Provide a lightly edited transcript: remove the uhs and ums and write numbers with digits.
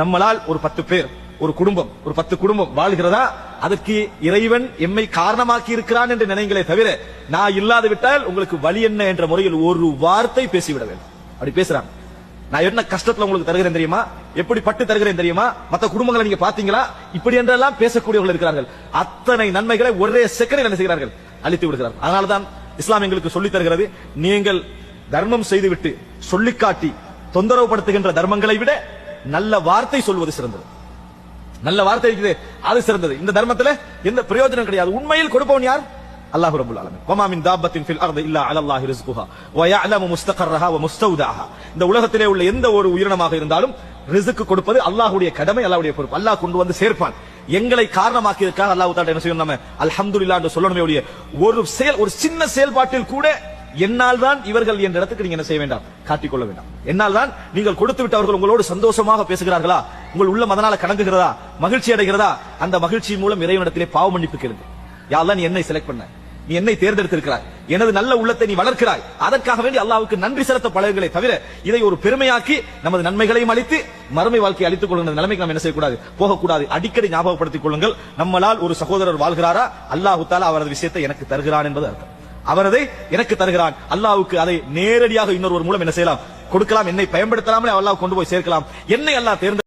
நம்மளால் ஒரு 10 பேர் ஒரு குடும்பம் ஒரு 10 குடும்பம் வாழ்கிறதா, அதற்கு இறைவன் எம்மை காரணமாக்கி இருக்கிறான் என்று நினைங்களே தவிர, நான் இல்லாது விட்டால் உங்களுக்கு வழி என்ன என்ற முறையில் ஒரு வார்த்தை பேசிவிட வேண்டும். அப்படி பேசுறாங்க. நான் என்ன கஷ்டத்துல உங்களுக்கு தருகிறேன் தெரியுமா, எப்படி பட்டு தருகிறேன் தெரியுமா, மற்ற குடும்பங்களை நீங்க பாத்தீங்களா, இப்படி என்றெல்லாம் பேசக்கூடியவர்கள் இருக்கிறார்கள். அத்தனை நன்மைகளை ஒரே செகண்டில் என்ன செய்கிறார்கள், அழித்து விடுகிறார்கள். அதனால்தான் இஸ்லாம் எங்களுக்கு சொல்லித் தருகிறது, நீங்கள் தர்மம் செய்துவிட்டு சொல்லிக்காட்டி தொந்தரவுபடுத்துகின்ற தர்மங்களை விட நல்ல வார்த்தை சொல்வது சிறந்தது. நல்ல வார்த்தை இருக்குது, அது சிறந்தது. இந்த தர்மத்துல எந்த பிரயோஜனம் கிடையாது. உண்மையில் கொடுப்பவன் யார்? அல்லாஹ் ரப்பல் ஆலமீன். வமா மின் தாபத்தின் ஃபில் அர்தி இல்லா அலல்லாஹி ரிஸ்குஹா வ யஅலமு முஸ்தகர்ரஹா வ முஸ்தௌதாஹா. இந்த உலகத்திலே உள்ள எந்த ஒரு உயிரினமாக இருந்தாலும் ரிஸ்க் கொடுப்பது அல்லாஹ்வுடைய கடமை, அல்லாஹ்வுடைய பொறுப்பு. அல்லாஹ் கொண்டு வந்து சேர்ப்பான். எங்களை காரணமாக்கியதற்காக அல்லாஹ் தஆலா என்ன செய்யணும், நம்ம அல்ஹம்துலில்லாஹ் என்று சொல்லணுமே ஒழிய ஒரு சின்ன செயல்பாட்டில் கூட என்னால் தான் இவர்கள் என்ற இடத்துக்கு நீங்க என்ன செய்ய வேண்டாம், காட்டிக்கொள்ள வேண்டாம். என்னால் தான் நீங்கள் கொடுத்து விட்டவர்கள் உங்களோடு சந்தோஷமாக பேசுகிறார்களா, உங்கள் உள்ளம் அதனால கலங்குகிறதா, மகிழ்ச்சி அடைகிறதா, அந்த மகிழ்ச்சியின் மூலம் இறைவனிடத்திலே பாவ மன்னிப்பு கேளுங்க. யா அல்லாஹ், நீ என்னை செலக்ட் பண்ண, நீ என்னை தேர்ந்தெடுத்திருக்கிறாய், எனது நல்ல உள்ளத்தை நீ வளர்க்கிறாய், அதற்காக வேண்டி அல்லாஹ்வுக்கு நன்றி செலுத்த பழகுங்களே தவிர, இதை ஒரு பெருமையாக்கி நமது நன்மைகளையும் அளித்து மறுமை வாழ்க்கையை அளித்துக் கொள்ளுங்கள் நிலைமைக்கு நாம் என்ன செய்யக்கூடாது, போகக்கூடாது. அடிக்கடி ஞாபகப்படுத்திக் கொள்ளுங்கள், நம்மளால் ஒரு சகோதரர் வாழ்கிறாரா, அல்லாஹ் தஆலா அவரது விஷயத்தை எனக்கு தருகிறான் என்பது அர்த்தம். அவரதை எனக்கு தருகிறான். அல்லாஹ்வுக்கு அதை நேரடியாக இன்னொரு மூலம் என்ன செய்யலாம், கொடுக்கலாம். என்னை பயன்படுத்தாமலே அல்லாஹ் கொண்டு போய் சேர்க்கலாம். என்னை அல்லாஹ் தேர்ந்து